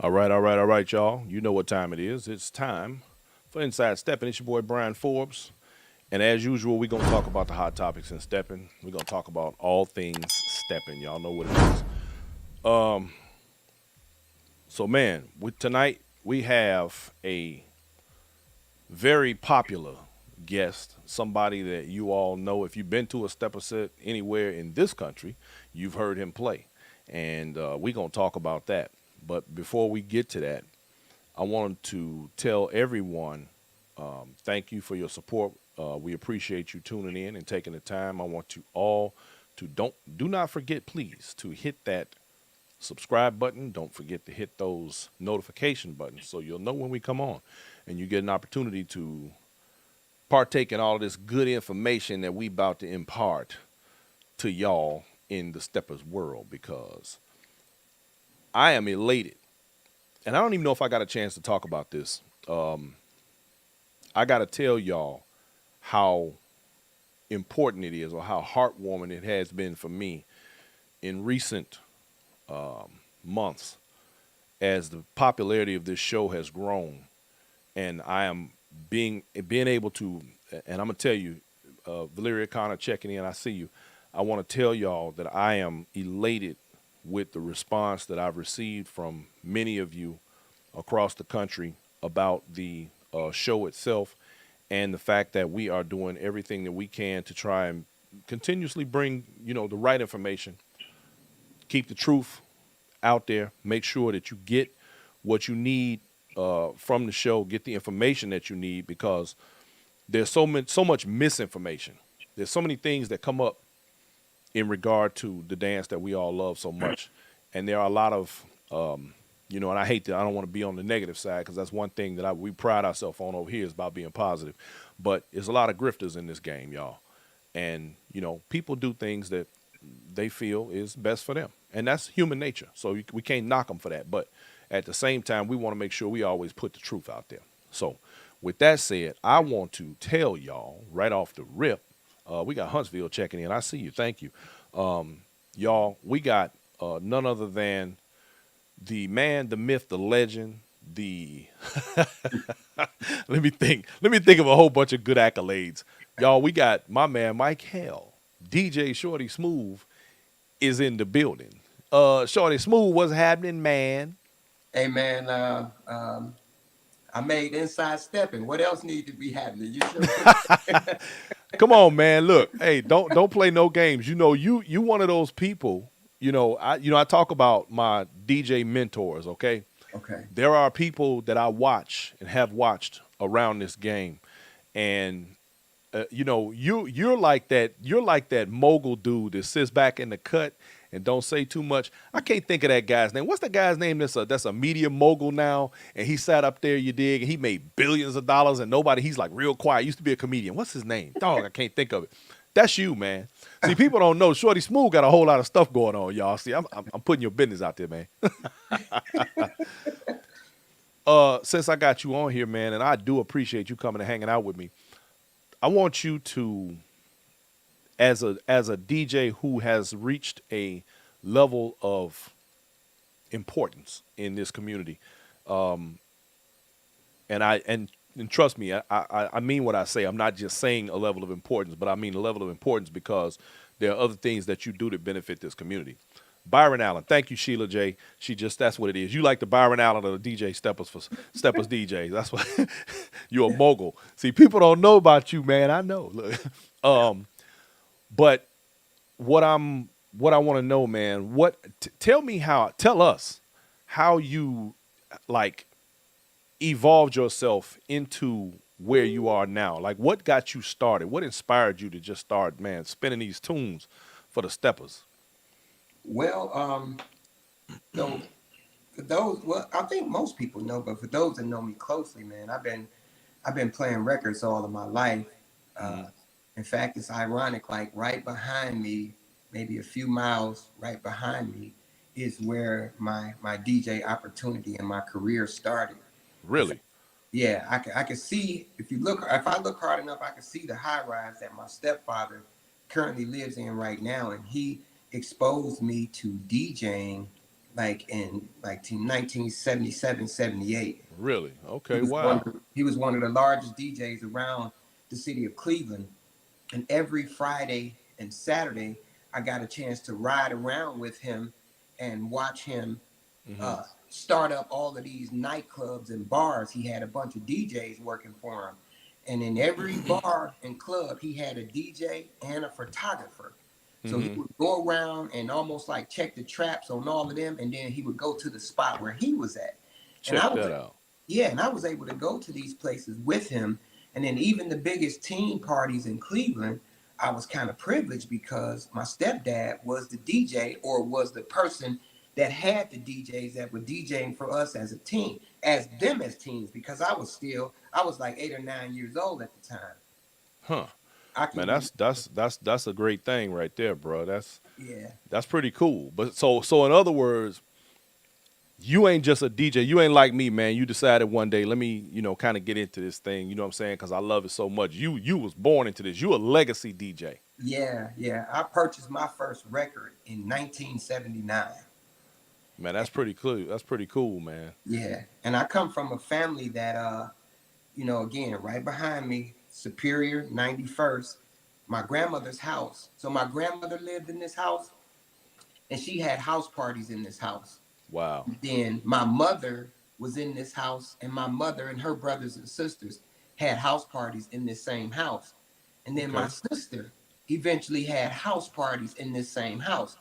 All right, y'all. You know what time it is. It's time for Inside Steppin'. It's your boy Brian Forbes. And as usual, we're going to talk about the hot topics in Steppin'. We're going to talk about all things Steppin'. Y'all know what it is. Um, so, man, tonight we have a very popular guest, somebody that you all know. If you've been to a Stepper set anywhere in this country, you've heard him play. And we're going to talk about that. But before we get to that, I wanted to tell everyone thank you for your support. We appreciate you tuning in and taking the time. I want you all to do not forget, please, to hit that subscribe button. Don't forget to hit those notification buttons so you'll know when we come on, and you get an opportunity to partake in all of this good information that we about to impart to y'all in the Steppers world, because I am elated, and I don't even know if I got a chance to talk about this. I got to tell y'all how important it is, or how heartwarming it has been for me in recent months as the popularity of this show has grown, and I am being able to, and I'm gonna tell you, Valeria Connor checking in, I see you. I want to tell y'all that I am elated with the response that I've received from many of you across the country about the show itself, and the fact that we are doing everything that we can to try and continuously bring, the right information, keep the truth out there, make sure that you get what you need from the show, get the information that you need, because there's so much misinformation. There's so many things that come up in regard to the dance that we all love so much, and there are a lot of and I don't want to be on the negative side, because that's one thing that we pride ourselves on over here, is about being positive. But there's a lot of grifters in this game, y'all. And, people do things that they feel is best for them. And that's human nature. So we can't knock them for that. But at the same time, we want to make sure we always put the truth out there. So with that said, I want to tell y'all right off the rip, we got Huntsville checking in. I see you. Thank you. Y'all, we got none other than the man, the myth, the legend, the let me think of a whole bunch of good accolades. Y'all, we got my man Mike Hell, DJ Shorty Smoove is in the building. Shorty Smoove, what's happening, man? Hey man, I made inside stepping. What else need to be happening? You sure? Come on, man. Look, hey, don't play no games. You one of those people. I talk about my DJ mentors. Okay, Okay. there are people that I watch and have watched around this game, and you're like that. You're like that mogul dude that sits back in the cut and don't say too much. I can't think of that guy's name. What's the guy's name that's a media mogul now? And he sat up there, you dig, and he made billions of dollars, and nobody. He's like real quiet. Used to be a comedian. What's his name? Dog, I can't think of it. That's you, man. See, people don't know. Shorty Smoove got a whole lot of stuff going on, y'all. See, I'm putting your business out there, man. Since I got you on here, man, and I do appreciate you coming and hanging out with me. I want you to, as a DJ who has reached a level of importance in this community, and trust me, I mean what I say. I'm not just saying a level of importance, but I mean a level of importance because there are other things that you do to benefit this community. Byron Allen, thank you, Sheila J. That's what it is. You like the Byron Allen of the DJ Steppers for Steppers DJs. That's what you're a mogul. See, people don't know about you, man. I know. Look, but what I want to know, man. Tell us how you like evolved yourself into where you are now. Like, what got you started? What inspired you to just start, man, spinning these tunes for the Steppers? Well, so for those, well, I think most people know, but for those that know me closely, man, I've been playing records all of my life. Mm-hmm. Uh, in fact, it's ironic. Like right behind me, maybe a few miles right behind me, is where my DJ opportunity and my career started. In fact, Really? yeah, I can see if I look hard enough, I can see the high rise that my stepfather currently lives in right now, and he exposed me to DJing like in like 1977, 78. Really? He Okay. was one Wow. of he was one of the largest DJs around the city of Cleveland. And every Friday and Saturday, I got a chance to ride around with him and watch him Hmm. start up all of these nightclubs and bars. He had a bunch of DJs working for him. And in every bar and club, he had a DJ and a photographer. So he Hmm. would go around and almost like check the traps on all of them, and then he would go to the spot where he was at. And I Check was, that out. yeah, and I was able to go to these places with him. And then even the biggest teen parties in Cleveland, I was kind of privileged because my stepdad was the DJ, or was the person that had the DJs that were DJing for us as a team, as them as teens, because I was like 8 or 9 years old at the time. Huh. I Man, can remember, that's a great thing right there, bro. yeah, That's pretty cool. But so in other words, you ain't just a DJ. You ain't like me, man. You decided one day, let me, kind of get into this thing. You know what I'm saying? Because I love it so much. You was born into this. You a legacy DJ. yeah. I purchased my first record in 1979. Man, that's pretty cool. That's pretty cool, man. Yeah, and I come from a family that, again, right behind me, Superior, 91st, my grandmother's house. So my grandmother lived in this house, and she had house parties in this house. Wow. Then my mother was in this house, and my mother and her brothers and sisters had house parties in this same house. And then my Okay. sister eventually had house parties in this same house.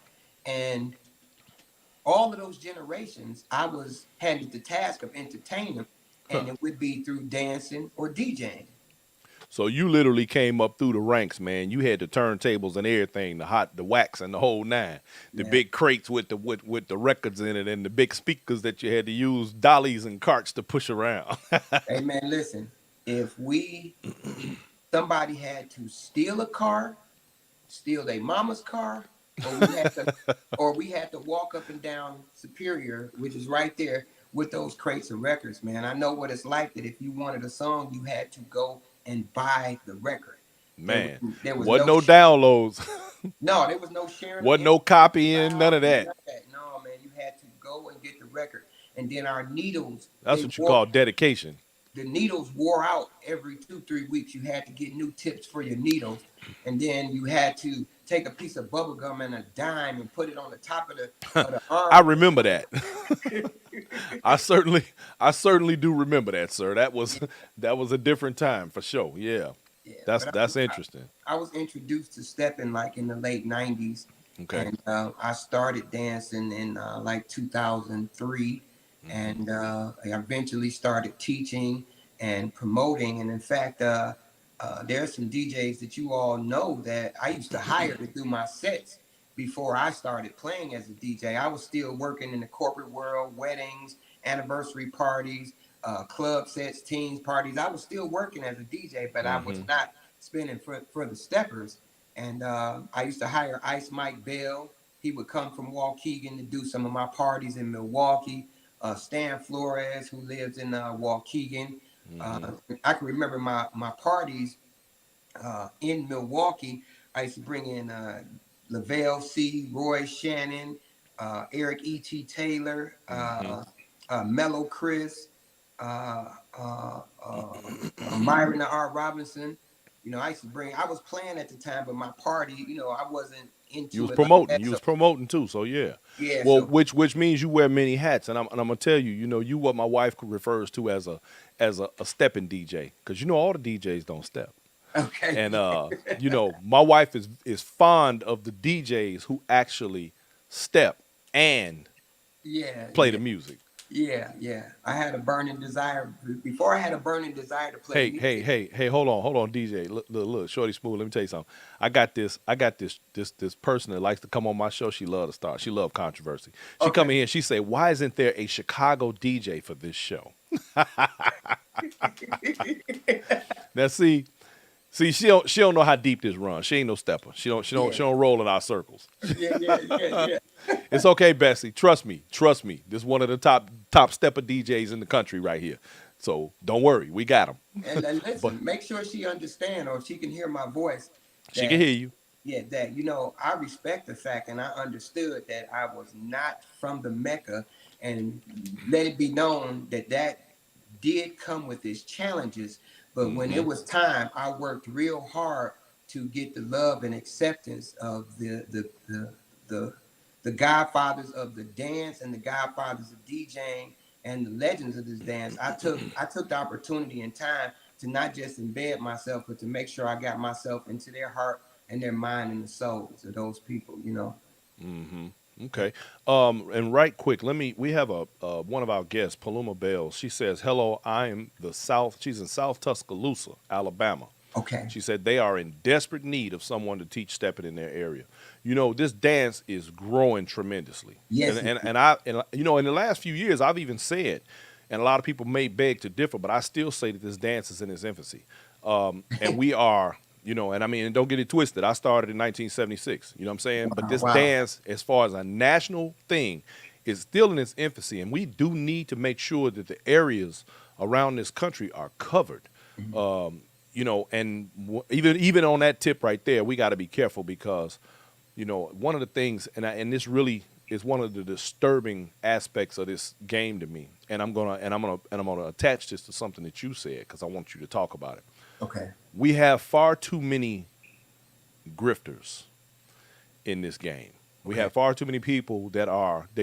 And all of those generations, I was handed the task of entertaining, Huh. and it would be through dancing or DJing. So you literally came up through the ranks, man. You had the turntables and everything, the wax and the whole nine, the Yeah. big crates with the records in it, and the big speakers that you had to use dollies and carts to push around. Hey man, listen, if we somebody had to steal a car, steal their mama's car, or we had to walk up and down Superior, which is right there, with those crates of records, man. I know what it's like, that if you wanted a song, you had to go and buy the record. There was Man, there was wasn't no no downloads, no, there was no sharing of wasn't no copying, none cloud, of none that. of that. No, man, you had to go and get the record. And then our needles, That's what you call dedication. the needles wore out every 2, 3 weeks. You had to get new tips for your needles. And then you had to take a piece of bubble gum and a dime and put it on the top of the I arm. remember that. I certainly, I certainly do remember that, sir. That was Yeah, that was a different time for sure. Yeah, yeah. that's But that's interesting. I was introduced to stepping like in the late 90s. Okay. And I started dancing in like 2003. Hmm. And I eventually started teaching and promoting. And in fact, there's some DJs that you all know that I used to hire to do my sets before I started playing as a DJ. I was still working in the corporate world, weddings, anniversary parties, club sets, teens parties. I was still working as a DJ, but I was Hmm. not spinning for the steppers. And I used to hire Ice Mike Bell. He would come from Waukegan to do some of my parties in Milwaukee. Stan Flores, who lives in Waukegan. Hmm. Uh, I can remember my parties in Milwaukee. I used to bring in Lavelle C, Roy Shannon, Eric E.T. Taylor, Hmm. Mellow Chris, uh, uh, uh, Myron R. Robinson. I was playing at the time, but my party, I wasn't You was into it like promoting. that. You So, was promoting too. So yeah. yeah, Well, so, which means you wear many hats, and I'm gonna tell you, you what my wife refers to as a stepping DJ, because all the DJs don't step. okay. And my wife is fond of the DJs who actually step and Yeah, play yeah, the music. yeah. I had a burning desire. Before I had a burning desire to play music. Hey, hold on, DJ. Look, Shorty Smooth. Let me tell you something. I got this person that likes to come on my show. She love to start. She love controversy. She come Okay. in here and she say, "Why isn't there a Chicago DJ for this show?" Now she don't know how deep this runs. She ain't no stepper. She don't she don't Yeah, she don't roll in our circles. yeah. It's okay, Bessie. Trust me. Trust me. This is one of the top stepper DJs in the country right here. So don't worry, we got him. And But listen, make sure she understand, or she can hear my voice, she can that hear you. Yeah, that I respect the fact, and I understood that I was not from the Mecca, and let it be known that that did come with its challenges. But when Mm-hmm. it was time, I worked real hard to get the love and acceptance of the the godfathers of the dance and the godfathers of DJing and the legends of this dance. I took the opportunity and time to not just embed myself, but to make sure I got myself into their heart and their mind and the souls of those people. Mm-hmm. Okay. And right quick, we have a one of our guests, Paloma Bell. She says, "Hello, I am the South." She's in South Tuscaloosa, Alabama. Okay. She said they are in desperate need of someone to teach stepping in their area. You know, this dance is growing tremendously, and Yes. and and I and you know, in the last few years, I've even said, and a lot of people may beg to differ, but I still say that this dance is in its infancy, and we are. You know, and I mean, and don't get it twisted. I started in 1976. You know what I'm saying? But Wow. this Wow. dance, as far as a national thing, is still in its infancy, and we do need to make sure that the areas around this country are covered. Mhm. You know, and even on that tip right there, we got to be careful because, you know, one of the things, and this really is one of the disturbing aspects of this game to me, and I'm gonna attach this to something that you said because I want you to talk about it. Okay. We have far too many grifters in this game. We Okay. have far too many people that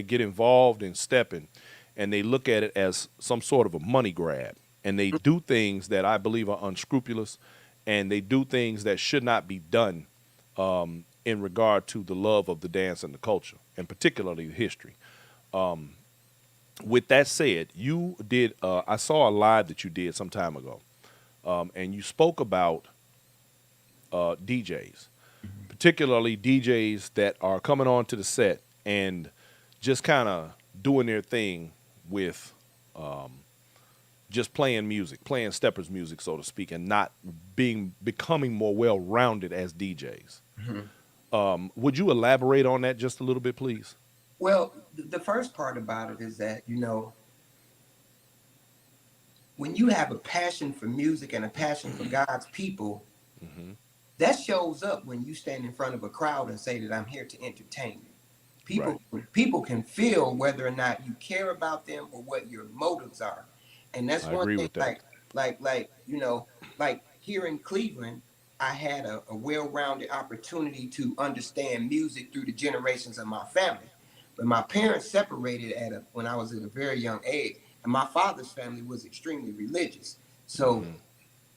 get involved in stepping, and they look at it as some sort of a money grab, and they do things that I believe are unscrupulous, and they do things that should not be done in regard to the love of the dance and the culture, and particularly the history. With that said, you did. I saw a live that you did some time ago, and you spoke about DJs, Mhm. particularly DJs that are coming on to the set and just kind of doing their thing with just playing music, playing steppers music, so to speak, and not becoming more well rounded as DJs. Mhm. Would you elaborate on that just a little bit, please? Well, the first part about it is that when you have a passion for music and a passion for God's people, Hmm. that shows up when you stand in front of a crowd and say that I'm here to entertain you. Right. People can feel whether or not you care about them or what your motives are. And that's I one agree thing, with that. like here in Cleveland, I had a well-rounded opportunity to understand music through the generations of my family. But my parents separated when I was at a very young age, and my father's family was extremely religious. So Hmm.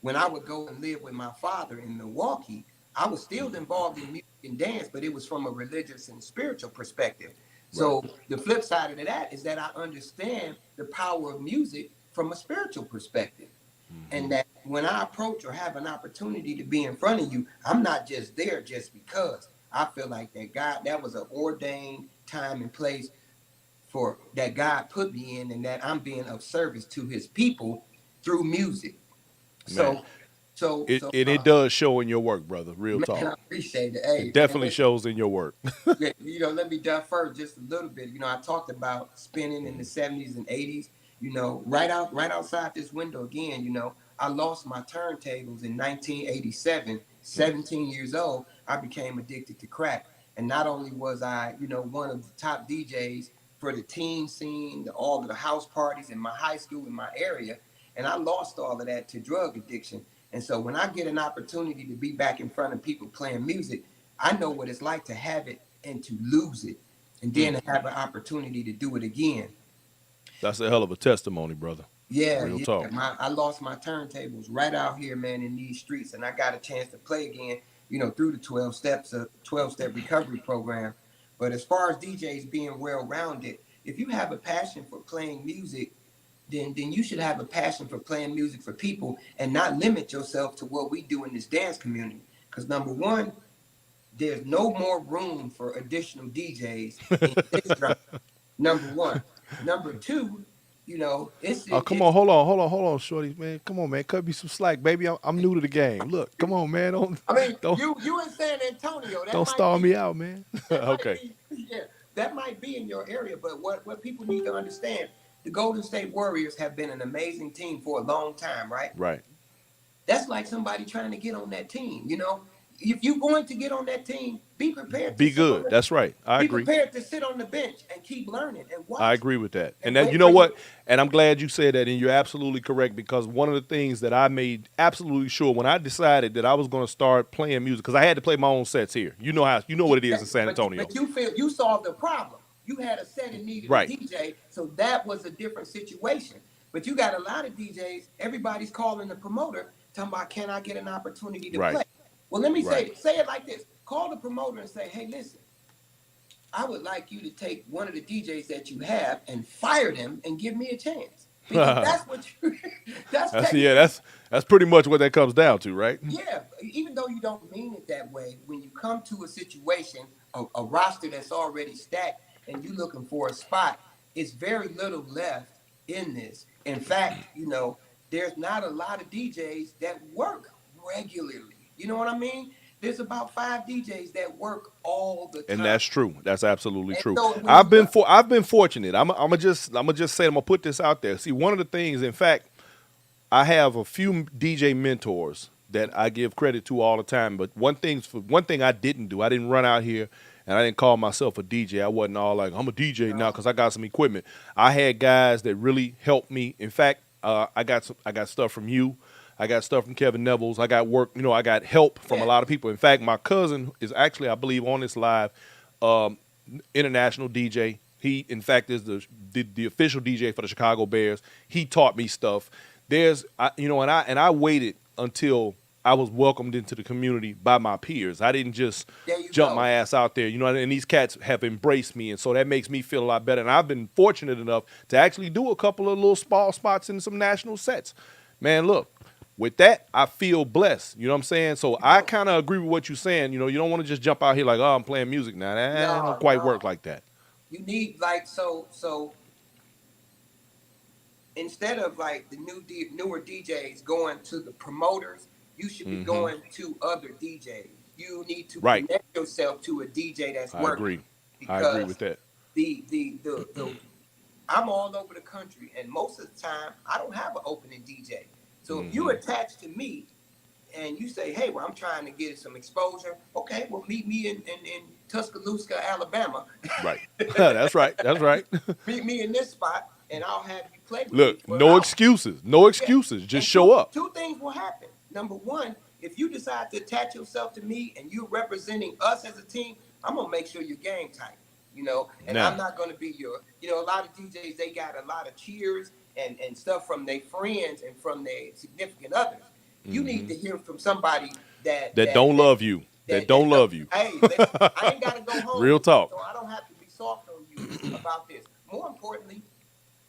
when I would go and live with my father in Milwaukee, I was still involved in music and dance, but it was from a religious and spiritual perspective. Right. So the flip side of that is that I understand the power of music from a spiritual perspective. Hmm. And that when I approach or have an opportunity to be in front of you, I'm not just there just because. I feel like that was an ordained time and place for that God put me in, and that I'm being of service to his people through music. Man, So so it so and it uh does show in your work, brother. Real man, talk. I appreciate it. It Hey man, definitely shows in your work. let me defer just a little bit. I talked about spinning in the 70s and 80s. Right outside this window again. I lost my turntables in 1987. 17 years old, I became addicted to crack, and not only was I, one of the top DJs for the teen scene, all of the house parties in my high school in my area, and I lost all of that to drug addiction. And so when I get an opportunity to be back in front of people playing music, I know what it's like to have it and to lose it, and then Mm. to have an opportunity to do it again. That's a hell of a testimony, brother. Yeah, Real yeah. talk. I lost my turntables right out here, man, in these streets, and I got a chance to play again, through the 12 step recovery program. But as far as DJs being well rounded, if you have a passion for playing music, then you should have a passion for playing music for people and not limit yourself to what we do in this dance community. Because number one, there's no more room for additional DJs in this genre. Number one. Number two, it's Oh, it, come on, it's. hold on, Shorty, man. Come on, man. Cut me some slack, baby. I'm new to the game. Look, come on, man. Don't I mean, don't you in San Antonio, don't star me out, man. that might Okay. be, yeah, that might be in your area. But what people need to understand, the Golden State Warriors have been an amazing team for a long time, right? Right. That's like somebody trying to get on that team. if you're going to get on that team, be prepared to Be sit on good. the That's right. I be agree. prepared to sit on the bench and keep learning and I watch agree with that. And and that, you wait know for you. what? And I'm glad you said that, and you're absolutely correct, because one of the things that I made absolutely sure when I decided that I was going to start playing music, because I had to play my own sets here. You know what it is in San Antonio. But you feel you solved the problem. You had a set and needed a Right. DJ, so that was a different situation. But you got a lot of DJs. Everybody's calling the promoter, talking about, can I get an opportunity to Right. play? Well, let me Right. say it like this: call the promoter and say, hey, listen, I would like you to take one of the DJs that you have and fire them and give me a chance. Because that's what you that's That's technically that's pretty much what that comes down to, right? yeah, even though you don't mean it that way, when you come to a situation, a roster that's already stacked and you looking for a spot, it's very little left in this. In fact, there's not a lot of DJs that work regularly. You know what I mean? There's about 5 DJs that work all the And time. that's true. That's absolutely And true. so when you look, I've been fortunate. I'm gonna just say, I'm gonna put this out there. See, one of the things, in fact, I have a few DJ mentors that I give credit to all the time. But one thing I didn't do, I didn't run out here and I didn't call myself a DJ. I wasn't all like, I'm a DJ now because I got some equipment. I had guys that really helped me. In fact, I got stuff from you. I got stuff from Kevin Nevels. I got work. I got help from a lot of people. In fact, my cousin is actually, I believe, on this live, um, international DJ. He, in fact, is the official DJ for the Chicago Bears. He taught me stuff. And I waited until I was welcomed into the community by my peers. I didn't just jump my ass out there, and these cats have embraced me, and so that makes me feel a lot better. And I've been fortunate enough to actually do a couple of little small spots in some national sets. Man, look, with that, I feel blessed. You know what I'm saying? So I kind of agree with what you're saying. You don't want to just jump out here like, oh, I'm playing music now. That don't quite work like that. You need so instead of like the newer DJs going to the promoters, you should be going to other DJs. You need to connect yourself to a DJ that's working. I agree with that. The I'm all over the country, and most of the time I don't have an opening DJ. So if you attach to me and you say, hey, well, I'm trying to get some exposure. Okay, well, meet me in Tuscaloosa, Alabama. Right. That's right. That's right. Meet me in this spot, and I'll have you play with Look, me. no excuses. No excuses. Just show up. Two things will happen. Number one, if you decide to attach yourself to me and you're representing us as a team, I'm going to make sure you're game tight. And I'm not going to be a lot of DJs, they got a lot of cheers and stuff from their friends and from their significant others. You need to hear from somebody that don't love you. That don't love you. Hey, I ain't got to go home. Real talk. So I don't have to be soft on you about this. More importantly,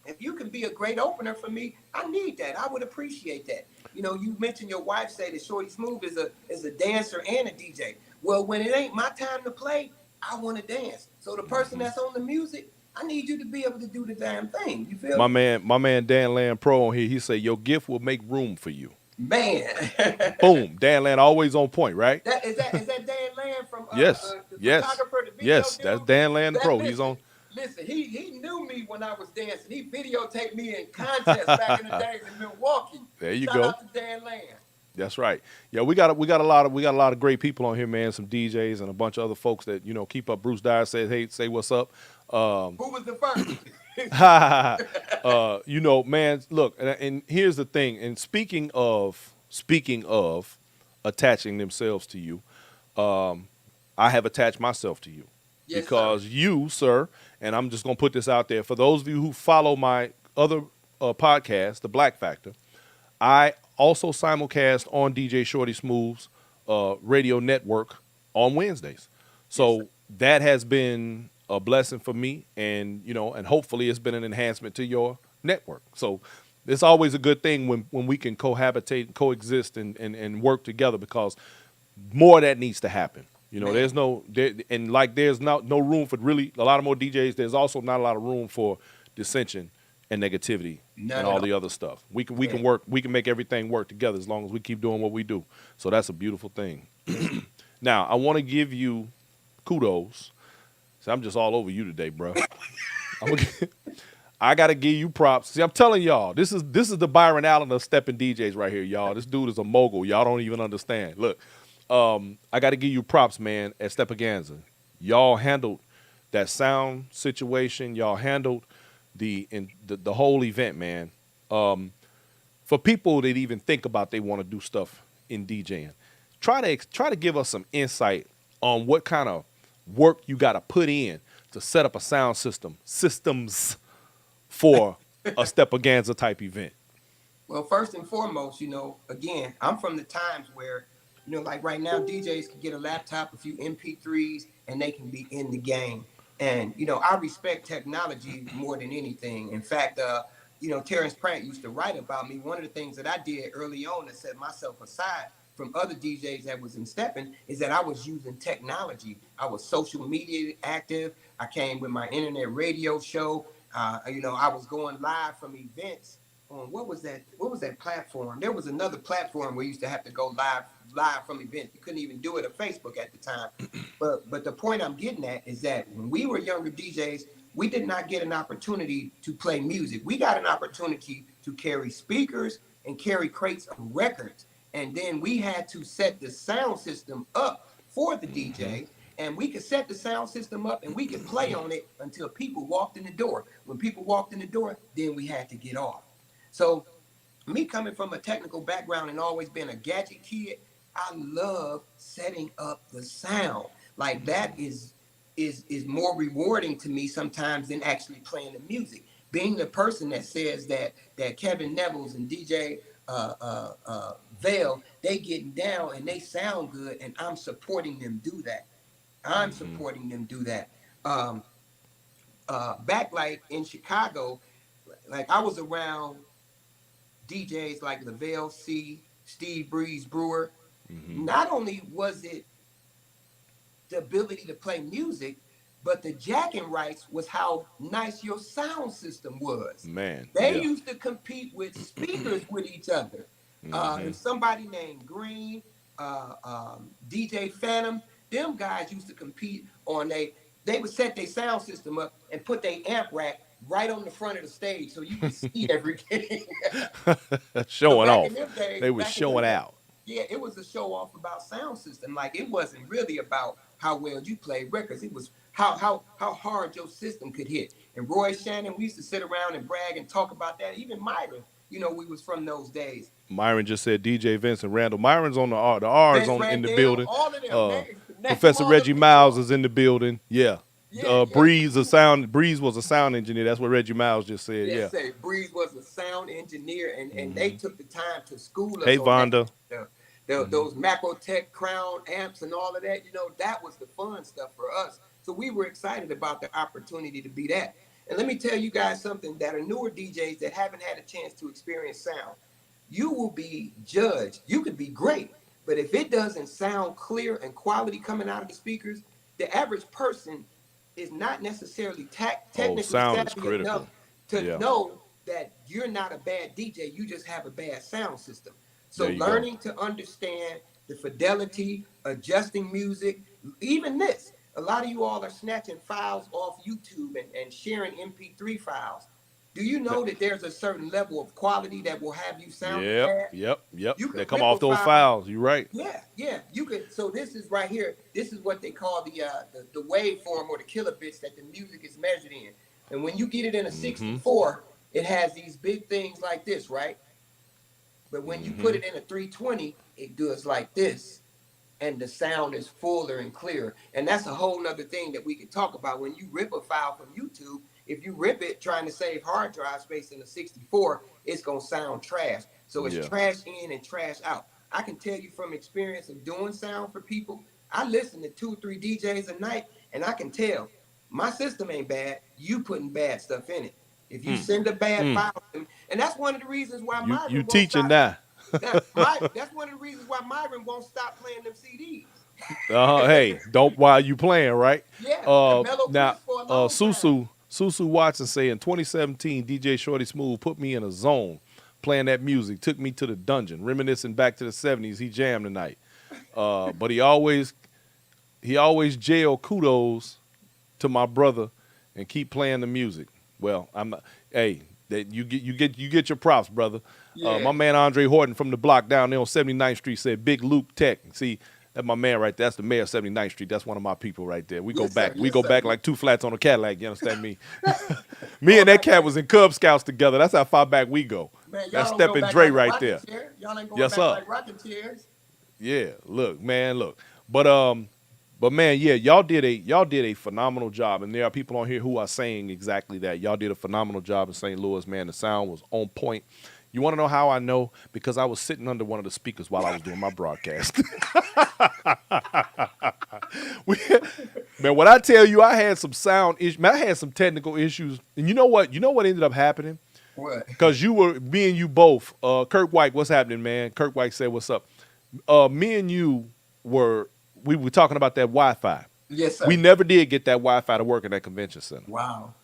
if you can be a great opener for me, I need that. I would appreciate that. You mentioned your wife say that Shorty Smoove is a dancer and a DJ. Well, when it ain't my time to play, I want to dance. So the person that's on the music, I need you to be able to do the damn thing. You feel me? My man Dan Land Pro on here, he said your gift will make room for you. Man. Boom. Dan Land always on point, right? Is that Dan Land from yes. the yes. photographer, the video yes, dude? that's Dan Land Pro. He's on. Listen, he knew me when I was dancing. He videotaped me in contests back in the days in Milwaukee. There you Shout go. out to Dan Land. That's right. Yeah, we got a lot of great people on here, man. Some DJs and a bunch of other folks that keep up. Bruce Dyer says, "Hey, say what's up." Who was the first? Man. Look, and here's the thing. And speaking of attaching themselves to you, I have attached myself to you because you, sir, and I'm just gonna put this out there for those of you who follow my other podcast, The Black Factor. I also simulcast on DJ Shorty Smoove's radio network on Wednesdays. So that has been a blessing for me, and and hopefully it's been an enhancement to your network. So it's always a good thing when we can cohabitate, coexist, and work together, because more of that needs to happen. There's no room for really a lot of more DJs. There's also not a lot of room for dissension and negativity and all the other stuff. We can work. We can make everything work together as long as we keep doing what we do. So that's a beautiful thing. Now I want to give you kudos. See, I'm just all over you today, bro. I gotta give you props. See, I'm telling y'all, this is the Byron Allen of Steppin DJs right here, y'all. This dude is a mogul. Y'all don't even understand. Look, I got to give you props, man, at Steppaganza. Y'all handled that sound situation. Y'all handled the whole event, man. For people that even think about they want to do stuff in DJing, try to give us some insight on what kind of work you got to put in to set up a sound systems for a Steppaganza type event. Well, first and foremost, again, I'm from the times where, like right now, DJs can get a laptop, a few MP3s, and they can be in the game. And, I respect technology more than anything. In fact, Terrence Pratt used to write about me. One of the things that I did early on to set myself aside from other DJs that was in Steppin is that I was using technology. I was social media active. I came with my internet radio show. I was going live from events on what was that platform? There was another platform where you used to have to go live from events. You couldn't even do it on Facebook at the time. But the point I'm getting at is that when we were younger DJs, we did not get an opportunity to play music. We got an opportunity to carry speakers and carry crates of records. And then we had to set the sound system up for the DJ. And we could set the sound system up and we could play on it until people walked in the door. When people walked in the door, then we had to get off. So me coming from a technical background and always being a gadget kid, I love setting up the sound. Like that is more rewarding to me sometimes than actually playing the music. Being the person that says that Kevin Neville's and DJ Vale, they getting down and they sound good, and I'm supporting them do that. I'm supporting them do that. Back like in Chicago, like I was around DJs like LaVelle C, Steve Breeze Brewer. Not only was it the ability to play music, but the jacking rights was how nice your sound system was. Man, they used to compete with speakers with each other. And somebody named Green, DJ Phantom, them guys used to compete on they would set their sound system up and put their amp rack right on the front of the stage so you could see everything. Showing so off. They were showing out. Yeah, it was a show off about sound system. Like it wasn't really about how well you played records. It was how hard your system could hit. And Roy Shannon, we used to sit around and brag and talk about that. Even Myron, we was from those days. Myron just said DJ Vincent Randall. Myron's on the R's in the building. All of them. Professor Reggie Miles is in the building. Yeah. Breeze was a sound engineer. That's what Reggie Miles just said. Yeah. Breeze was a sound engineer, and they took the time to school us. Hey, Vonda. Those Macrotech Crown amps and all of that, that was the fun stuff for us. So we were excited about the opportunity to be that. And let me tell you guys something that are newer DJs that haven't had a chance to experience sound. You will be judged. You could be great, but if it doesn't sound clear and quality coming out of the speakers, the average person is not necessarily technically savvy enough to know that you're not a bad DJ. You just have a bad sound system. So learning to understand the fidelity, adjusting music, even this. A lot of you all are snatching files off YouTube and sharing MP3 files. Do you know that there's a certain level of quality that will have you sound bad? Yep. They come off those files. You're right. Yeah. You could. So this is right here. This is what they call the waveform or the kilobits that the music is measured in. And when you get it in a 64, it has these big things like this, right? But when you put it in a 320, it does like this. And the sound is fuller and clearer. And that's a whole nother thing that we could talk about. When you rip a file from YouTube, if you rip it trying to save hard drive space in a 64, it's going to sound trash. So it's trash in and trash out. I can tell you from experience of doing sound for people, I listen to 2 or 3 DJs a night, and I can tell my system ain't bad. You putting bad stuff in it. If you send a bad file, and that's one of the reasons why Myron you teaching now. That's one of the reasons why Myron won't stop playing them CDs. Hey, don't while you playing, right? Yeah. Now, Susu Watson saying, in 2017, DJ Shorty Smoove put me in a zone playing that music, took me to the dungeon, reminiscing back to the 70s. He jammed tonight. But he always jail kudos to my brother and keep playing the music. Well, I'm not. Hey, you get your props, brother. My man Andre Horton from the block down there on 79th Street said Big Luke Tech. See, That's my man right there. That's the mayor of 79th Street. That's one of my people right there. We go Yes, sir. back. We Yes, go sir. back like two flats on a Cadillac. You understand me? Me Going and that back cat like, was in Cub Scouts together. That's how far back we go. man, That's y'all don't go Steppin back Dre like a right rocking there. chair. Y'all ain't going Yes, back sir. like rocking chairs. Yeah, look, man, look. But man, yeah, y'all did a phenomenal job. And there are people on here who are saying exactly that. Y'all did a phenomenal job in St. Louis, man. The sound was on point. You want to know how I know? Because I was sitting under one of the speakers while I was doing my broadcast. We- man, when I tell you I had some sound issues, man, I had some technical issues. And you know what? You know what ended up happening? What? Because me and you both, Kirk White, what's happening, man? Kirk White said, what's up? Me and you we were talking about that Wi-Fi. Yes, sir. We never did get that Wi-Fi to work in that convention center. Wow.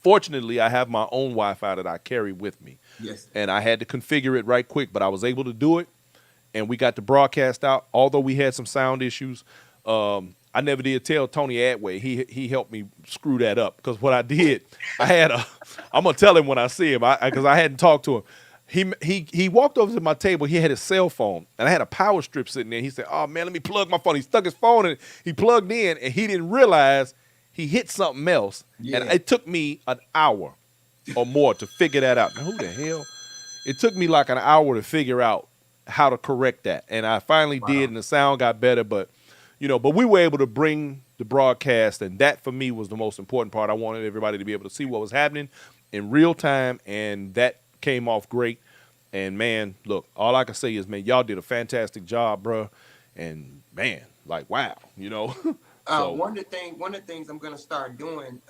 Fortunately, I have my own Wi-Fi that I carry with me. Yes. And I had to configure it right quick, but I was able to do it. And we got the broadcast out. Although we had some sound issues, I never did tell Tony Atway. He helped me screw that up. Because what I did, I'm going to tell him when I see him, because I hadn't talked to him. He walked over to my table. He had his cell phone, and I had a power strip sitting there. He said, "Oh man, let me plug my phone." He stuck his phone in. He plugged in, and he didn't realize he hit something else. Yeah. And it took me an hour or more to figure that out. Now, who the hell? It took me like an hour to figure out how to correct that, and I finally did, and the sound got better. But but we were able to bring the broadcast, and that for me was the most important part. I wanted everybody to be able to see what was happening in real time, and that came off great. And man, look, all I can say is, man, y'all did a fantastic job, bro. And man, like, wow, So, One of the things I'm gonna start doing,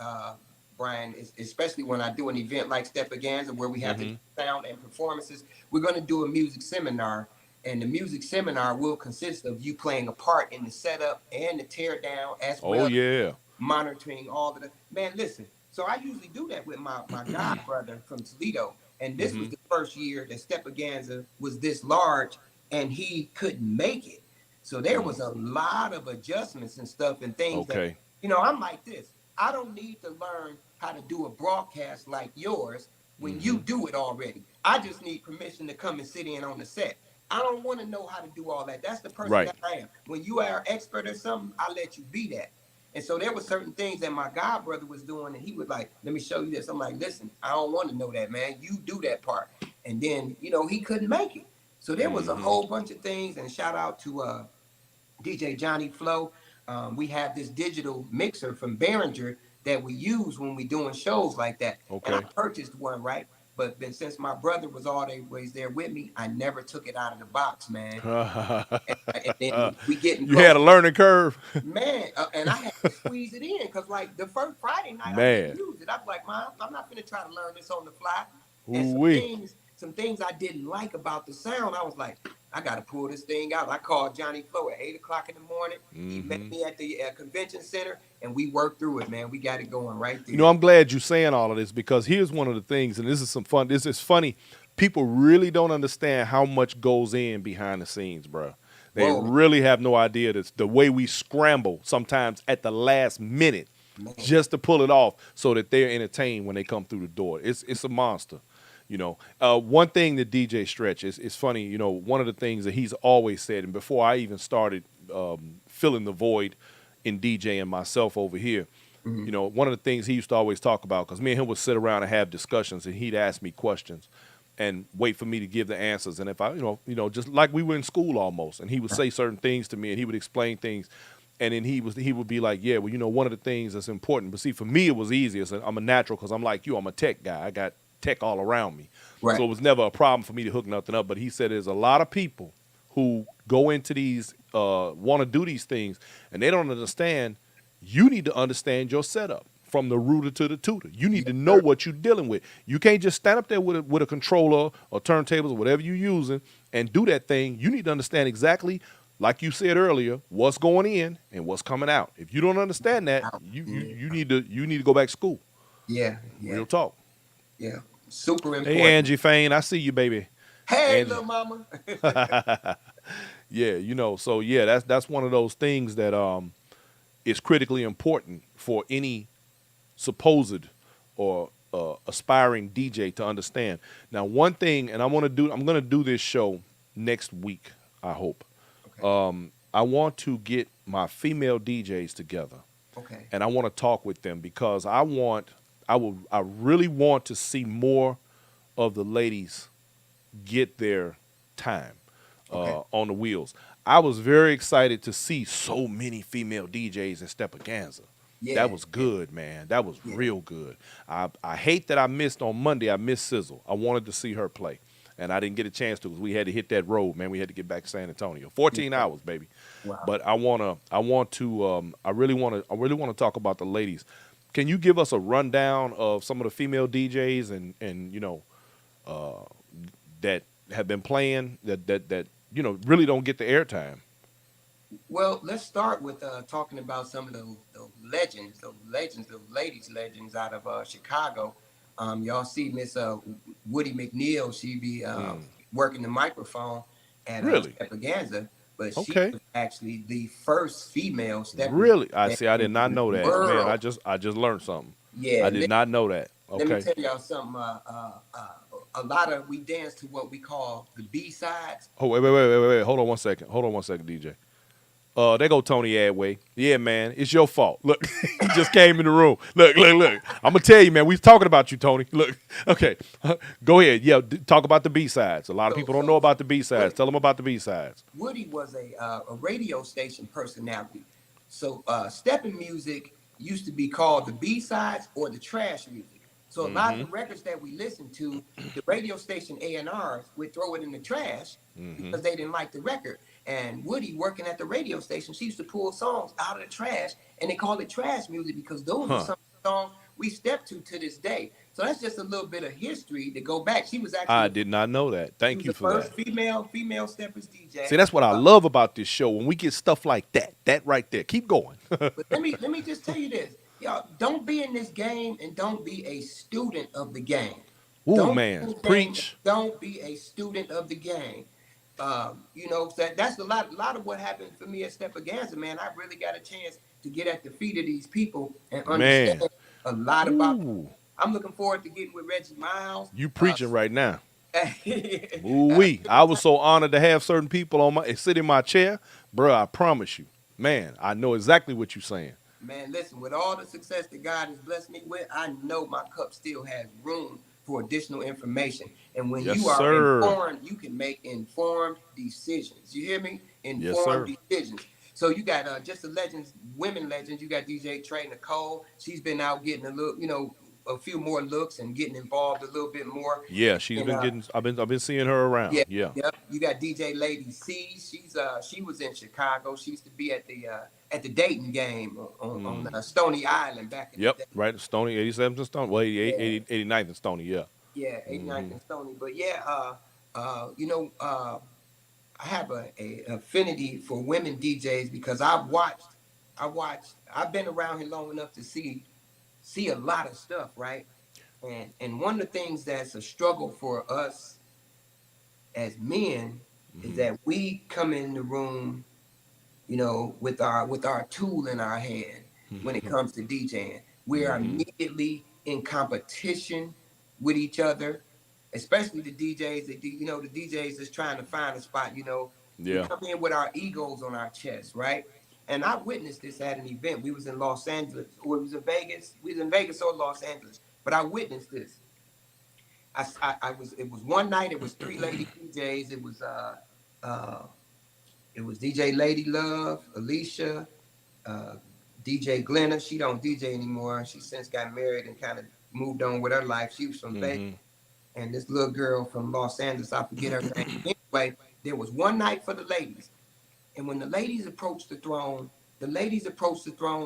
Brian, is especially when I do an event like Steppaganza where we have the sound and performances, we're gonna do a music seminar. And the music seminar will consist of you playing a part in the setup and the tear down, as well as monitoring all of the. Man, listen. So I usually do that with my god brother from Toledo. And this was the first year that Steppaganza was this large, and he couldn't make it. So there was a lot of adjustments and stuff and things that, I'm like this. I don't need to learn how to do a broadcast like yours when you do it already. I just need permission to come and sit in on the set. I don't want to know how to do all that. That's the person that I am. When you are an expert or something, I let you be that. And so there were certain things that my god brother was doing, and he was like, "Let me show you this." I'm like, "Listen, I don't want to know that, man. You do that part." And then, he couldn't make it. So there was a whole bunch of things. And shout out to DJ Johnny Flow. We have this digital mixer from Behringer that we use when we're doing shows like that. Okay. And I purchased one, right? But then since my brother was always there with me, I never took it out of the box, man. And then we getting you had a learning curve. Man, and I had to squeeze it in because, like, the first Friday night, I didn't use it. I was like, "Mom, I'm not going to try to learn this on the fly." And some things I didn't like about the sound, I was like, I got to pull this thing out. I called Johnny Flow at 8 o'clock in the morning. He met me at the convention center, and we worked through it, man. We got it going right there. I'm glad you're saying all of this, because here's one of the things, and this is some fun. This is funny. People really don't understand how much goes in behind the scenes, bro. They really have no idea that the way we scramble sometimes at the last minute just to pull it off so that they're entertained when they come through the door. It's a monster. One thing that DJ Stretch is funny. One of the things that he's always said, and before I even started filling the void in DJing myself over here, one of the things he used to always talk about, because me and him would sit around and have discussions, and he'd ask me questions and wait for me to give the answers. And if I, just like we were in school almost, and he would say certain things to me, and he would explain things. And then he would be like, yeah, well, one of the things that's important. But see, for me, it was easier. So I'm a natural, because I'm like you. I'm a tech guy. I got tech all around me. Right. So it was never a problem for me to hook nothing up. But he said there's a lot of people who go into these, want to do these things, and they don't understand. You need to understand your setup from the rooter to the tutor. You need to know what you're dealing with. You can't just stand up there with a controller or turntables or whatever you're using and do that thing. You need to understand exactly, like you said earlier, what's going in and what's coming out. If you don't understand that, you need to go back to school. Yeah. Real talk. Yeah. Super important. Hey, Angie Fain, I see you, baby. Hey, Angie. little mama. Yeah, so yeah, that's one of those things that is critically important for any supposed or aspiring DJ to understand. Now, one thing, and I'm gonna do this show next week, I hope. Okay. I want to get my female DJs together, Okay. and I want to talk with them because I really want to see more of the ladies get their time Okay. on the wheels. I was very excited to see so many female DJs in Steppaganza. That Yeah. was Yeah. good, man. That was Yeah. real good. I hate that I missed on Monday. I missed Sizzle. I wanted to see her play, and I didn't get a chance to because we had to hit that road, man. We had to get back to San Antonio. Yeah. 14 hours, baby. Wow. But I really wanna talk about the ladies. Can you give us a rundown of some of the female DJs and that have been playing that really don't get the airtime? Well, let's start with talking about some of those ladies legends out of Chicago. Y'all see Miss Woody McNeil. She be Mm. working the microphone at Really? Steppaganza, but she Okay. was actually the first female stepping Really? I see. I in did not the know that, man. world. I just learned something. I Yeah, did not know that. let me Okay. tell y'all something. A lot of we dance to what we call the B sides. Oh, wait. Hold on one second. Hold on one second, DJ. There go Tony Adway. Yeah, man, it's your fault. Look, he just came in the room. Look. I'm gonna tell you, man. We was talking about you, Tony. Look, okay, go ahead. Yeah, talk about the B sides. A lot of So, people don't know so, about the B sides. Woody, Tell them about the B sides. Woody was a radio station personality. So stepping music used to be called the B sides or the trash music. So a lot of Mm-hmm. the records that we listened to, the radio station A&Rs would throw it in the trash Mm-hmm. because they didn't like the record. And Woody, working at the radio station, she used to pull songs out of the trash, and they called it trash music because those are Huh. some songs we step to this day. So that's just a little bit of history to go back. She was actually I did not know that. she Thank was you the for that. first female steppers See, DJ. that's what I love about this show when we get stuff like that. That right there. Keep going. But let me just tell you this, y'all. Don't be in this game and don't be a student of the game. Ooh, Don't be man, in the game. preach. Don't be a student of the game. That's a lot of what happened for me at Steppaganza, man. I really got a chance to get at the feet of these people and understand Man. a lot about. Ooh, I'm looking forward to getting with Reggie Miles. you preaching right now. Ooh wee. I Every was so honored to have certain people on my sit in my chair, bro. I promise you, man. I know exactly what you're saying. Man, listen, with all the success that God has blessed me with, I know my cup still has room for additional information. And when Yes, you are sir. informed, you can make informed decisions. You hear me? Yes, Informed sir. decisions. So you got just the legends, women legends. You got DJ Trey Nicole. She's been out getting a little, a few more looks and getting involved a little bit more. Yeah, she's And been getting. I've been seeing her around. yeah, Yeah. yep. You got DJ Lady C. She was in Chicago. She used to be at the Dayton game on Mm. Stony Island back in the Yep. day. Right. Stony, 87th and Stony. Well, 88, Yeah, 89th and Stony. Yeah. yeah, 89th Hmm. and Stony. But yeah, I have a affinity for women DJs because I've been around here long enough to see a lot of stuff, right? And one of the things that's a struggle for us as men is Hmm. that we come in the room, with our tool in our hand when it comes to DJing. We are Hmm. immediately in competition with each other, especially the DJs the DJs that's trying to find a spot. We Yeah. come in with our egos on our chest, right? And I witnessed this at an event. We was in Los Angeles, or it was in Vegas. We was in Vegas or Los Angeles, but I witnessed this. I was. It was one night. It was three lady DJs. Uh, it was DJ Lady Love, Alicia, uh, DJ Glenna. She don't DJ anymore. She since got married and kind of moved on with her life. She was from Vegas. Hmm. And this little girl from Los Angeles, I forget her name. Anyway, there was one night for the ladies. And when the ladies approached the throne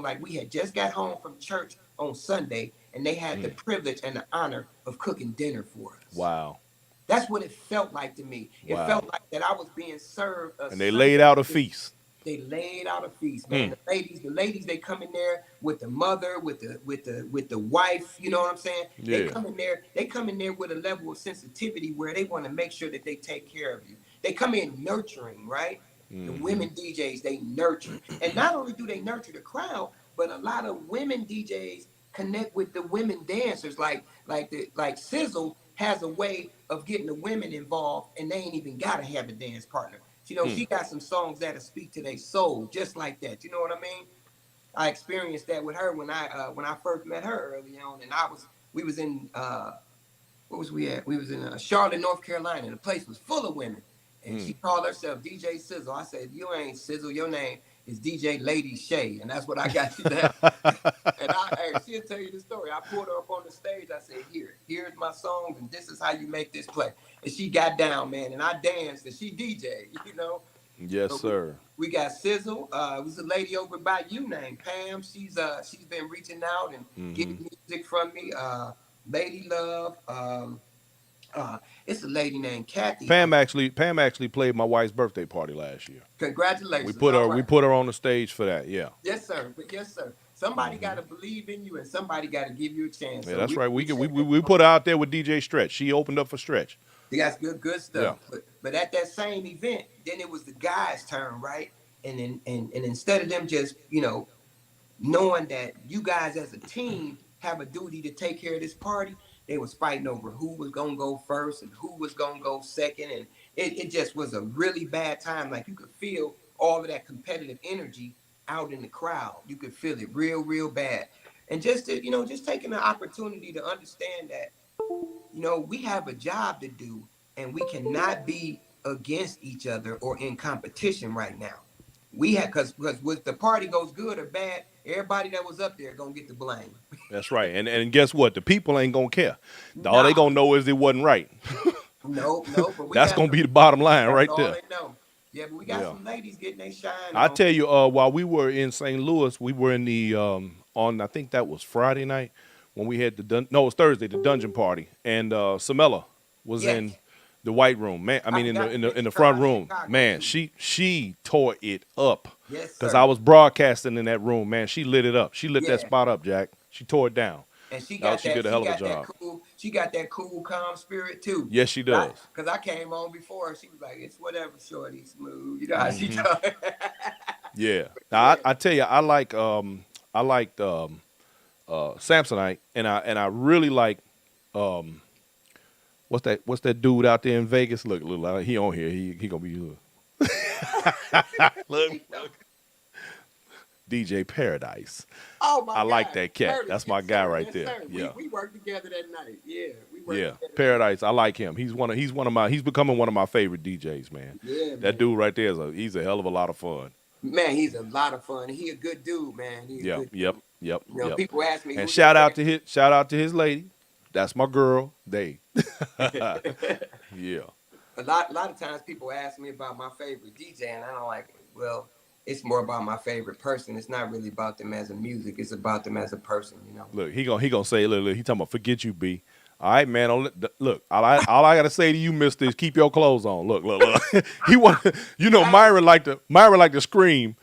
like we had just got home from church on Sunday, and they had the Mm. privilege and the honor of cooking dinner for us. Wow. That's what it felt like to me. It felt Wow. like that I was being served a And they Sunday. laid out a feast. They laid out a feast, man. Mm. The ladies, they come in there with the mother, with the wife. You know what I'm saying? They Yeah. come in there. They come in there with a level of sensitivity where they want to make sure that they take care of you. They come in nurturing, right? The Hmm. women DJs, they nurture, and not only do they nurture the crowd, but a lot of women DJs connect with the women dancers. Like Sizzle has a way of getting the women involved, and they ain't even gotta have a dance partner. You know, Hmm. she got some songs that'll speak to their soul, just like that. You know what I mean? I experienced that with her when I first met her early on, and we was in what was we at? We was in Charlotte, North Carolina, and the place was full of women. And Hmm. she called herself DJ Sizzle. I said, "You ain't Sizzle. Your name is DJ Lady Shay," and that's what I got you down. And hey, she'll tell you the story. I pulled her up on the stage. I said, here's my songs, and this is how you make this play. And she got down, man, and I danced, and she DJ, you know. Yes, So sir. we got Sizzle. It was a lady over by you named Pam. She's been reaching out and Hmm. getting music from me. Lady Love. Uh, it's a lady named Kathy. Pam actually played my wife's birthday party last year. We Congratulations. put All her we right. put her on the stage for that. Yeah. Yes, sir. But yes, sir. Somebody got to believe in you, and somebody got to give you a chance. Yeah, So that's we right. We can- appreciate we that. put her out there with DJ Stretch. She opened up for Stretch. That's good Yeah. stuff. But at that same event, then it was the guys' turn, right? And instead of them just knowing that you guys as a team have a duty to take care of this party, they was fighting over who was gonna go first and who was gonna go second, and it just was a really bad time. Like you could feel all of that competitive energy out in the crowd. You could feel it real bad. And just taking the opportunity to understand that we have a job to do, and we cannot be against each other or in competition right now. We have because if the party goes good or bad, everybody that was up there gonna get the blame. That's right. And guess what? The people ain't gonna care. All they Nah, gonna know is it wasn't right. no, but we That's got gonna some. be the bottom line That's right all there. they know. Yeah, but we got Yeah. some ladies getting their shine I on. tell you, while we were in St. Louis, we were in the on I think that was Friday night when we had no, it was Thursday, the dungeon party, and Samela was Yes, in the white room. Man, I I mean in the forgot to in the in mention the her front out of room. Chicago Man, too. she tore it up Yes, because I sir. was broadcasting in that room. Man, she lit it up. She lit that Yeah, spot up, Jack. She tore it down. and she Oh, got she that. did a She hell of a got that job. cool. She got that cool, calm spirit too. Yes, she does. Cause I came on before her. She was like, "It's whatever, Shorty, Smoove." You know how she does. Yeah. Now Yeah. I tell you, I liked Samsonite, and I really like what's that dude out there in Vegas? Look, he on here. He gonna be look, DJ Paradise. Oh my I like God, that cat. Curtis, That's my yes guy sir, right yes there. sir. We Yeah. we worked together that night. Yeah, we worked Yeah, together that night. Paradise. I like him. He's becoming one of my favorite DJs, man. Yeah, That man. dude right there he's a hell of a lot of fun. Man, he's a lot of fun. He a good dude, man. He a Yep, good yep, dude. yep, yep. People ask me And who's your shout out to his lady. That's my girl. They. favorite. Yeah. A lot of times people ask me about my favorite DJ, and I'm like, well, it's more about my favorite person. It's not really about them as a music. It's about them as a person. Look, he gonna say, look, he talking about forget you, B. All right, man. Look, all I gotta say to you, Mister, is keep your clothes on. Look. He want, Hey, Myra like to scream.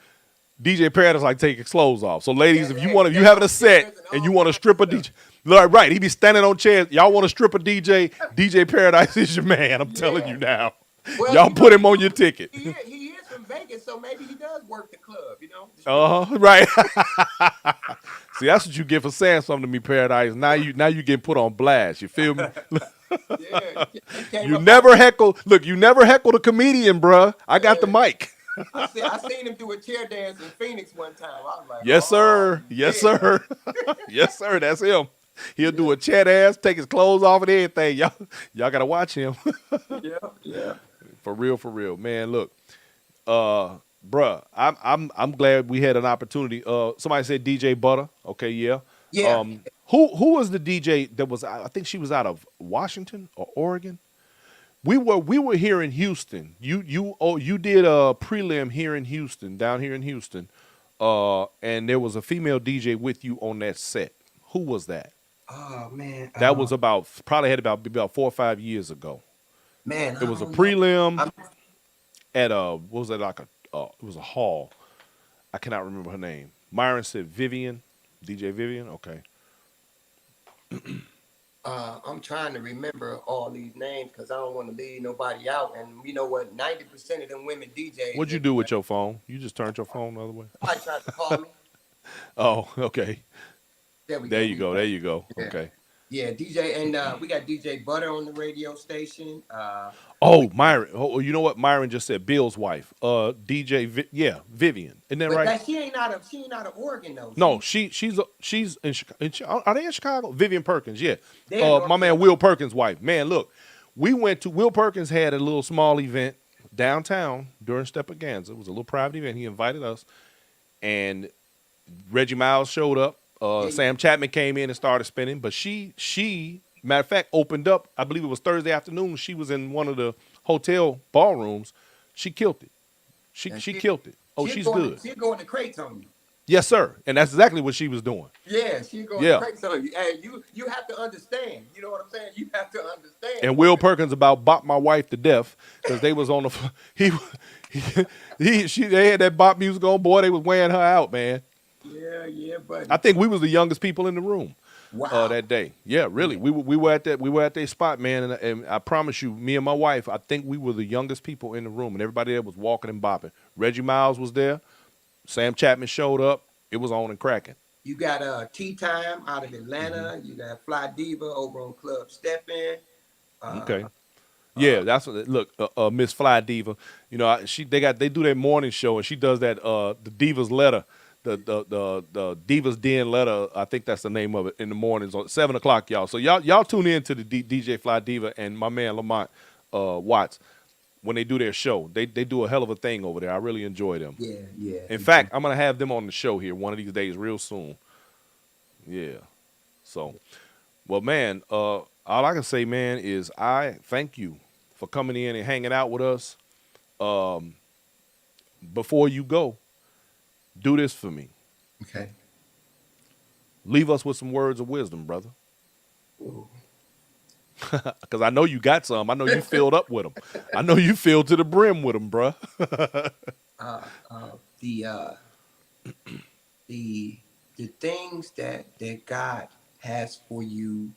DJ Paradise like take his clothes off. So, ladies, if hey, if you stand having on a set chairs and and all you want to kinds strip a of DJ, look, right? He be standing on chairs. Y'all want to strip a DJ? DJ Paradise is your man. I'm stuff. telling Yeah. you now. Well, Y'all put him on your ticket. he is from Vegas, so maybe he does work the club. The strip. Right. See, that's what you get for saying something to me, Paradise. Now you get put on blast. You feel me? Yeah, he came You up out never heckle. Look, you never heckled a comedian, bruh. I got the there. mic. I seen him do a chair dance in Phoenix one time. I was like, Yes, oh sir. Yes, yeah, sir. Yes, sir. That's him. He'll yeah, do a chat ass, take his clothes off and everything. Y'all gotta watch him. yeah. For real, man. Look, bruh, I'm glad we had an opportunity. Somebody said DJ Butter. Okay, yeah. Yeah. Who was the DJ that was? I think she was out of Washington or Oregon. We were here in Houston. You did a prelim here in Houston, down here in Houston, and there was a female DJ with you on that set. Who was that? Oh man. That was probably had about 4 or 5 years ago. Man, It I was a don't know. prelim I'm, at what was it like it was a hall. I cannot remember her name. Myron said Vivian, DJ Vivian. Okay. I'm trying to remember all these names because I don't want to leave nobody out. And you know what? 90% of them women DJs. What'd you do with your phone? You just turned your phone the other way. Somebody tried to call me. Oh, okay. There we There go. you go. There you go. Yeah. Okay. Yeah, DJ, and we got DJ Butter on the radio station. We, Oh, Myron. Oh, you know what Myron just said? Bill's wife. Yeah, Vivian. Isn't that but right? that she ain't out of Oregon though. No, she's in Chicago. Are they in Chicago? Vivian Perkins, yeah. They're in North My man Carolina. Will Perkins' wife. Man, look, we went to Will Perkins had a little small event downtown during Steppaganza. It was a little private event. He invited us, and Reggie Miles showed up. Yeah, Sam Chapman came in and started spinning, but matter of fact, opened up. I believe it was Thursday afternoon. She was in one of the hotel ballrooms. She killed it. and She killed it. Oh, she's good. she'll go in the crates on you. Yes, sir. And that's exactly what she was doing. Yeah, she'll go in the Yeah. crates on you. And you have to understand. You know what I'm saying? You have to understand. And Will Perkins about bop my wife to death because they was on the they had that bop music on. Boy, they was wearing her out, man. Yeah, buddy. I think we was the youngest people in the room Wow. that day. Yeah, really. We were at that spot, man. And I promise you, me and my wife, I think we were the youngest people in the room, and everybody there was walking and bopping. Reggie Miles was there. Sam Chapman showed up. It was on and cracking. You got Tea Time out of Atlanta. You got Fly Diva over on Club Steppin. Okay. Yeah, that's what. Look, Miss Fly Diva. You know, they do their morning show, and she does that. The Divas Letter, the Divas Den Letter. I think that's the name of it. In the mornings on 7 o'clock, y'all. So y'all tune in to the DJ Fly Diva and my man Lamont Watts when they do their show. They do a hell of a thing over there. I really enjoy them. Yeah. In fact, I'm gonna have them on the show here one of these days, real soon. Yeah. So, well, man, all I can say, man, is I thank you for coming in and hanging out with us. Before you go, do this for me. Okay. Leave us with some words of wisdom, brother. Ooh. Because I know you got some. I know you filled up with them. I know you filled to the brim with them, bruh. The the things that God has for you,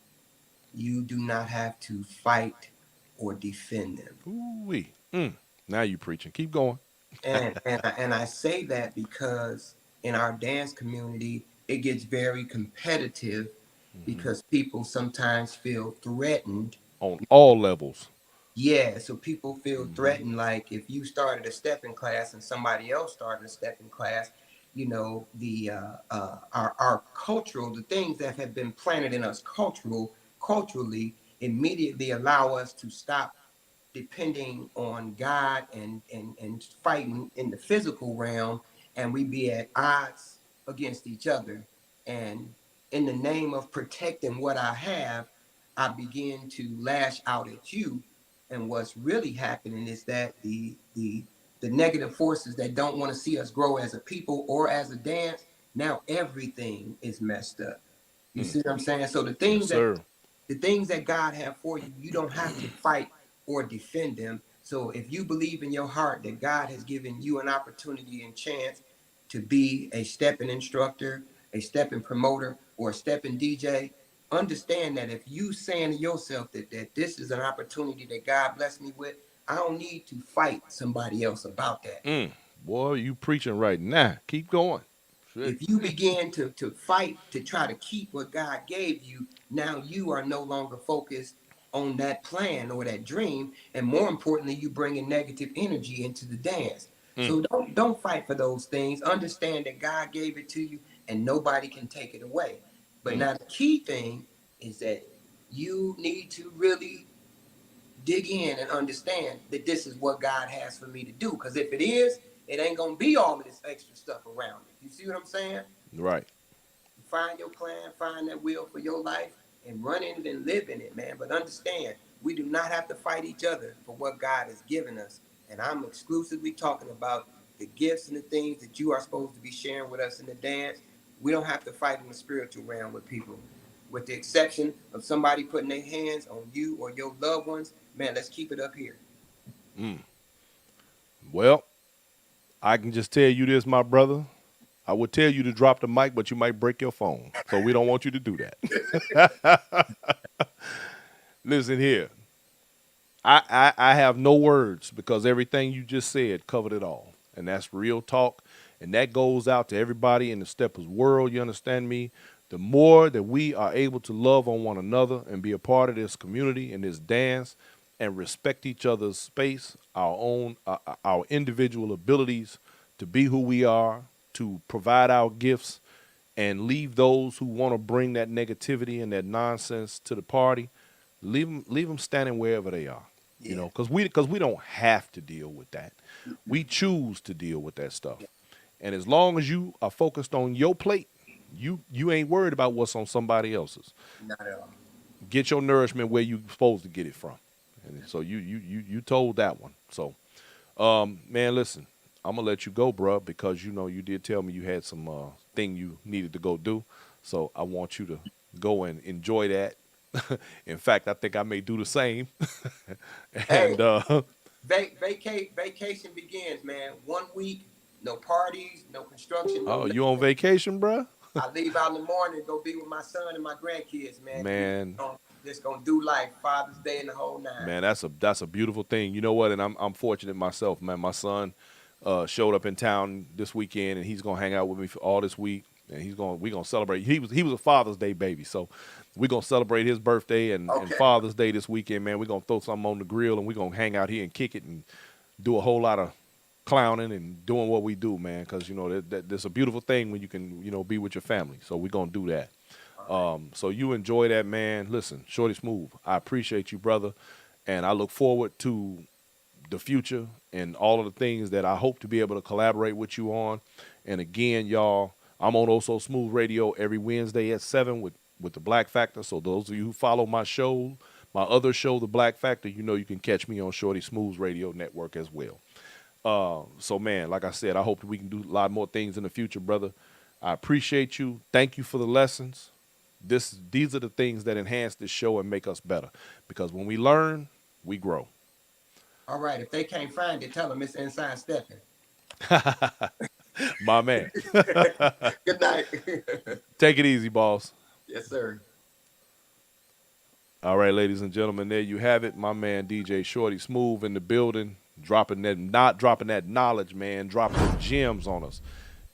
you do not have to fight or defend them. Ooh-wee. Now you preaching. Keep going. And I say that because in our dance community, it gets very competitive because people sometimes feel threatened. On all levels. Yeah, so people feel threatened. Like if you started a stepping class and somebody else started a stepping class, you know, our cultural, the things that have been planted in us culturally immediately allow us to stop depending on God and fighting in the physical realm, and we be at odds against each other. And in the name of protecting what I have, I begin to lash out at you. And what's really happening is that the negative forces that don't want to see us grow as a people or as a dance, now everything is messed up. You see what I'm saying? So Yes, sir. the things that God have for you, you don't have to fight or defend them. So if you believe in your heart that God has given you an opportunity and chance to be a stepping instructor, a stepping promoter, or a stepping DJ, understand that if you saying to yourself that this is an opportunity that God blessed me with, I don't need to fight somebody else about that. Boy, you preaching right now. Keep going. Shit. If you begin to fight to try to keep what God gave you, now you are no longer focused on that plan or that dream, and more importantly, you bringing negative energy into the dance. So don't fight for those things. Understand that God gave it to you, and nobody can take it away. But now the key thing is that you need to really dig in and understand that this is what God has for me to do. Because if it is, it ain't gonna be all of this extra stuff around it. You see what I'm saying? Right. Find your plan, find that will for your life, and run in it and live in it, man. But understand, we do not have to fight each other for what God has given us. And I'm exclusively talking about the gifts and the things that you are supposed to be sharing with us in the dance. We don't have to fight in the spiritual realm with people. With the exception of somebody putting their hands on you or your loved ones, man, let's keep it up here. Well, I can just tell you this, my brother. I would tell you to drop the mic, but you might break your phone. So we don't want you to do that. Listen here. I have no words because everything you just said covered it all. And that's real talk. And that goes out to everybody in the Steppers world, you understand me? The more that we are able to love on one another and be a part of this community and this dance and respect each other's space, our individual abilities to be who we are, to provide our gifts, and leave those who want to bring that negativity and that nonsense to the party, leave them standing wherever they are. You Yeah. know, because we don't have to deal with that. We choose to deal with that stuff. Yeah. And as long as you are focused on your plate, you ain't worried about what's on somebody else's. Not at all. Get your nourishment where you supposed to get it from. And so you told that one. So man, listen, I'm gonna let you go, bruh, because you know you did tell me you had some thing you needed to go do. So I want you to go and enjoy that. In fact, I think I may do the same. Hey, And vacation begins, man. 1 week, no parties, no construction, no oh, you on nothing. vacation, bruh? I leave out in the morning, go be with my son and my grandkids, man. We Man, just gonna do life, Father's Day and the whole nine. man, that's a beautiful thing. You know what? And I'm fortunate myself, man. My son showed up in town this weekend, and he's gonna hang out with me for all this week. And we gonna celebrate. He was a Father's Day baby, so we gonna celebrate his birthday and Okay. Father's Day this weekend, man. We gonna throw something on the grill, and we gonna hang out here and kick it and do a whole lot of clowning and doing what we do, man. Because you know that's a beautiful thing when you can be with your family. So we gonna do that. All So you enjoy that, man. Listen, Shorty Smoove, I appreciate you, brother, and I look forward to the future and all of the things that I hope to be able to collaborate with you on. And again, y'all, I'm on Also Smooth Radio every Wednesday at 7 with the Black Factor. So those of you who follow my show, my other show, the Black Factor, you know you can catch me on Shorty Smooth's radio network as well. So man, like I said, I hope that we can do a lot more things in the future, brother. I appreciate you. Thank you for the lessons. These are the things that enhance this show and make us better. Because when we learn, we grow. All right. If they can't find it, tell them it's inside Steppin. My man. Good night. Take it easy, boss. Yes, sir. All right, ladies and gentlemen, there you have it. My man DJ Shorty Smoove in the building, not dropping that knowledge, man, dropping the gems on us.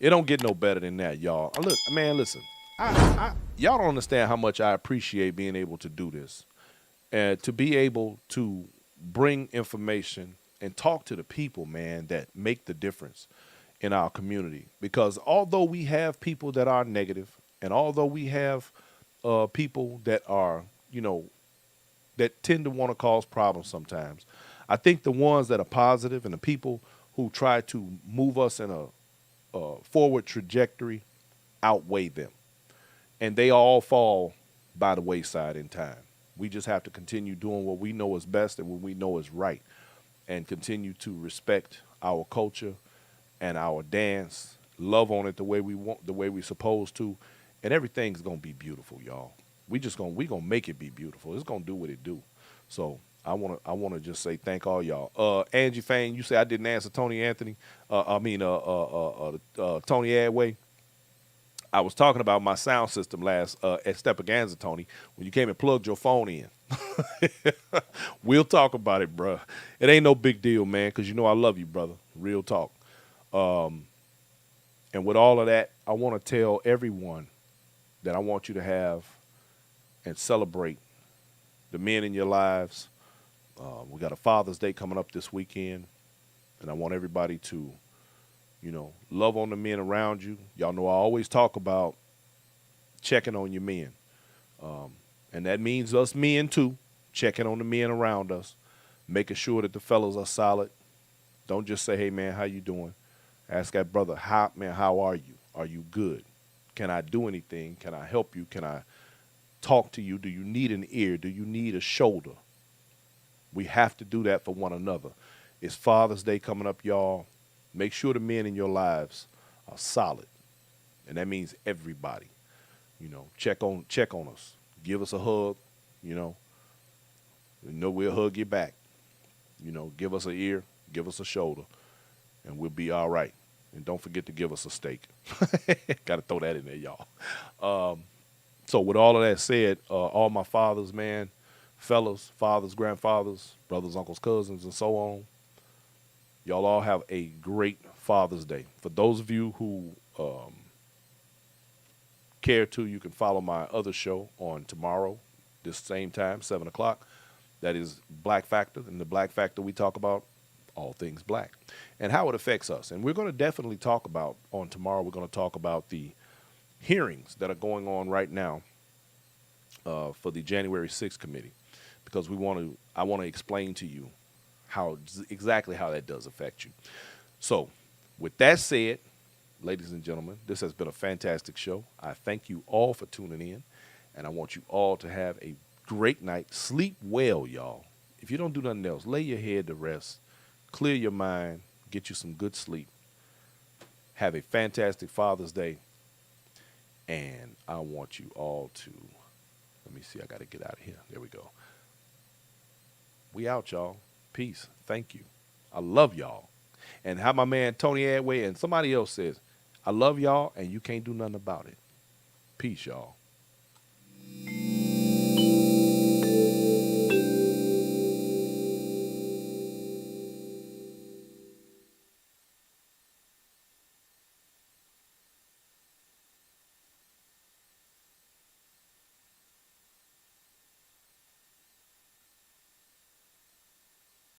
It don't get no better than that, y'all. Look, man, listen. Y'all don't understand how much I appreciate being able to do this. And to be able to bring information and talk to the people, man, that make the difference in our community. Because although we have people that are negative, and although we have people that are, that tend to want to cause problems sometimes, I think the ones that are positive and the people who try to move us in a forward trajectory outweigh them. And they all fall by the wayside in time. We just have to continue doing what we know is best and what we know is right, and continue to respect our culture and our dance, love on it the way we want, the way we're supposed to, and everything's gonna be beautiful, y'all. We gonna make it be beautiful. It's gonna do what it do. So I wanna just say thank all y'all. Angie Fain, you say I didn't answer Tony Anthony. Tony Adway. I was talking about my sound system last at Steppaganza, Tony, when you came and plugged your phone in. We'll talk about it, bruh. It ain't no big deal, man, because you know I love you, brother. Real talk. And with all of that, I want to tell everyone that I want you to have and celebrate the men in your lives. We got a Father's Day coming up this weekend, and I want everybody to love on the men around you. Y'all know I always talk about checking on your men. And that means us men too, checking on the men around us, making sure that the fellas are solid. Don't just say, hey man, how you doing? Ask that brother, how are you? Are you good? Can I do anything? Can I help you? Can I talk to you? Do you need an ear? Do you need a shoulder? We have to do that for one another. It's Father's Day coming up, y'all. Make sure the men in your lives are solid. And that means everybody. Check on us. Give us a hug, we'll hug you back. Give us an ear, give us a shoulder, and we'll be all right. And don't forget to give us a steak. Got to throw that in there, y'all. So with all of that said, all my fathers, man, fellas, fathers, grandfathers, brothers, uncles, cousins, and so on, y'all all have a great Father's Day. For those of you who care to, you can follow my other show on tomorrow, this same time, 7 o'clock. That is Black Factor. In the Black Factor, we talk about all things black and how it affects us. And we're going to definitely talk about, on tomorrow, we're going to talk about the hearings that are going on right now for the January 6th committee, because I want to explain to you exactly how that does affect you. So, with that said, ladies and gentlemen, this has been a fantastic show. I thank you all for tuning in, and I want you all to have a great night. Sleep well, y'all. If you don't do nothing else, lay your head to rest, clear your mind, get you some good sleep. Have a fantastic Father's Day, and I want you all to, let me see, I got to get out of here. There we go. We out, y'all. Peace. Thank you. I love y'all. And how my man Tony Adway and somebody else says, I love y'all, and you can't do nothing about it. Peace, y'all.